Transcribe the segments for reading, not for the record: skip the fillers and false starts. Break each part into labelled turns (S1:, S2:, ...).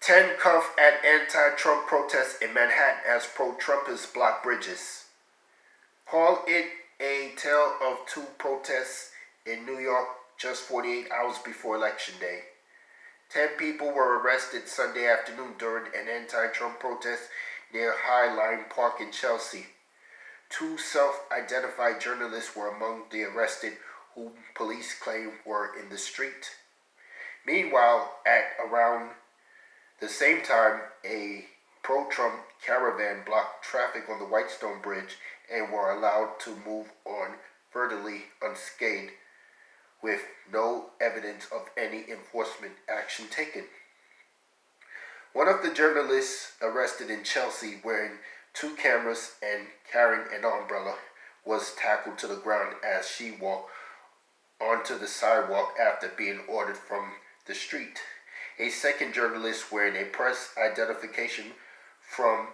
S1: 10 cuff at anti-Trump protests in Manhattan as pro-Trumpers block bridges. Call it a tale of two protests in New York just 48 hours before Election Day. 10 people were arrested Sunday afternoon during an anti-Trump protest near High Line Park in Chelsea. Two self-identified journalists were among the arrested, whom police claim were in the street. Meanwhile, at around the same time, a pro-Trump caravan blocked traffic on the Whitestone Bridge and were allowed to move on furtively unscathed, with no evidence of any enforcement action taken. One of the journalists arrested in Chelsea, wearing two cameras and carrying an umbrella, was tackled to the ground as she walked onto the sidewalk after being ordered from the street. A second journalist wearing a press identification from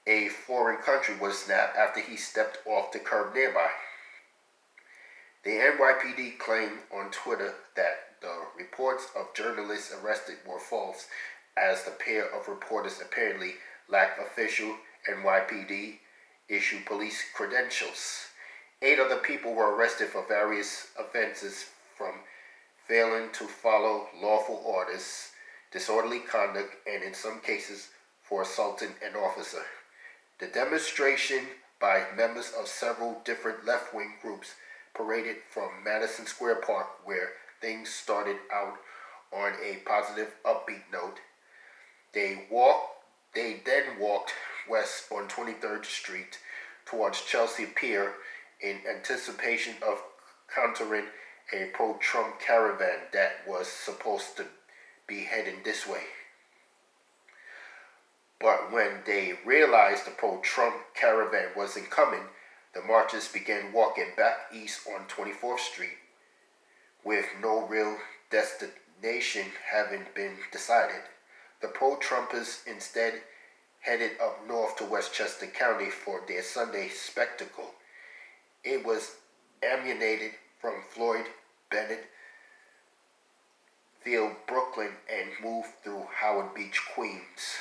S1: a foreign country was snapped after he stepped off the curb nearby. The NYPD claimed on Twitter that the reports of journalists arrested were false, as the pair of reporters apparently lacked official NYPD issued police credentials. 8 other people were arrested for various offenses, from failing to follow lawful orders, disorderly conduct, and in some cases for assaulting an officer. The demonstration by members of several different left-wing groups paraded from Madison Square Park, where things started out on a positive, upbeat note. They then walked west on 23rd Street towards Chelsea Pier in anticipation of countering a pro-Trump caravan that was supposed to be heading this way. But when they realized the pro-Trump caravan wasn't coming, the marchers began walking back east on 24th Street, with no real destination having been decided. The pro-Trumpers instead headed up north to Westchester County for their Sunday spectacle. It was emanated from Floyd Bennett Field, Brooklyn, and moved through Howard Beach, Queens.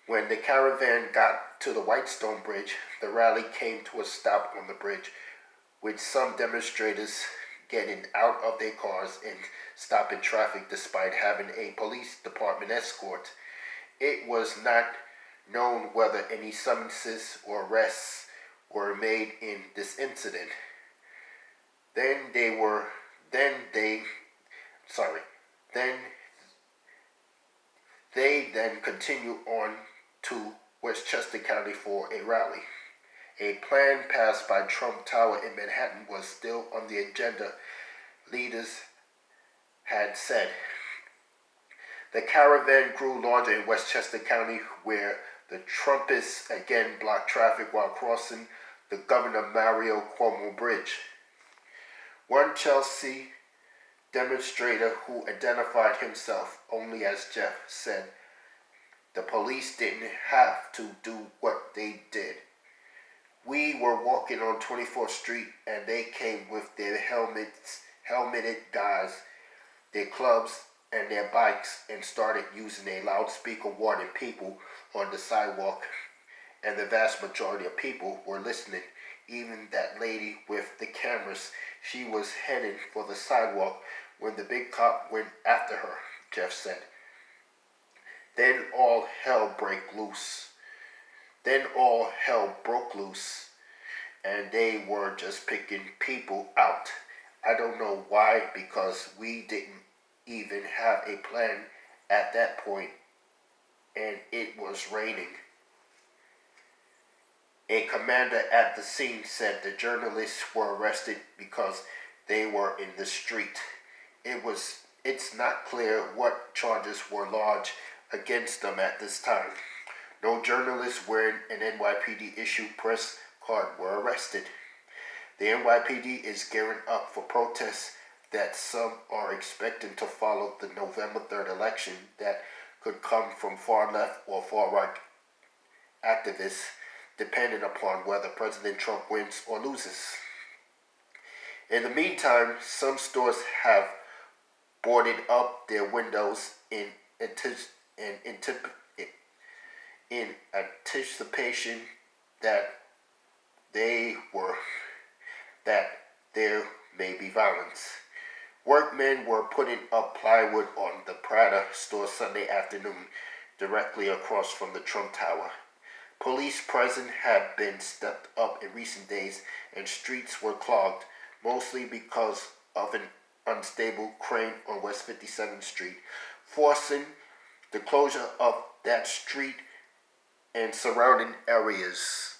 S1: When the caravan got to the Whitestone Bridge, the rally came to a stop on the bridge, with some demonstrators getting out of their cars and stopping traffic despite having a police department escort. It was not known whether any summonses or arrests were made in this incident. They then continued on to Westchester County for a rally. A plan passed by Trump Tower in Manhattan was still on the agenda, leaders had said. The caravan grew larger in Westchester County, where the Trumpists again blocked traffic while crossing the Governor Mario Cuomo Bridge. One Chelsea demonstrator, who identified himself only as Jeff, said the police didn't have to do what they did. We were walking on 24th Street and they came with their helmeted guys, their clubs, and their bikes, and started using a loudspeaker warning people on the sidewalk, and the vast majority of people were listening. Even that lady with the cameras, she was heading for the sidewalk when the big cop went after her, Jeff said. Then all hell broke loose, and they were just picking people out. I don't know why, because we didn't even have a plan at that point, and it was raining. A commander at the scene said the journalists were arrested because they were in the street. It's not clear what charges were lodged against them at this time. No journalists wearing an NYPD issued press card were arrested. The NYPD is gearing up for protests that some are expecting to follow the November 3rd election that could come from far left or far right activists, depending upon whether President Trump wins or loses. In the meantime, some stores have boarded up their windows in anticipation that they were that there may be violence. Workmen were putting up plywood on the Prada store Sunday afternoon, directly across from the Trump Tower. Police presence had been stepped up in recent days, and streets were clogged, mostly because of an unstable crane on West 57th Street, forcing the closure of that street and surrounding areas.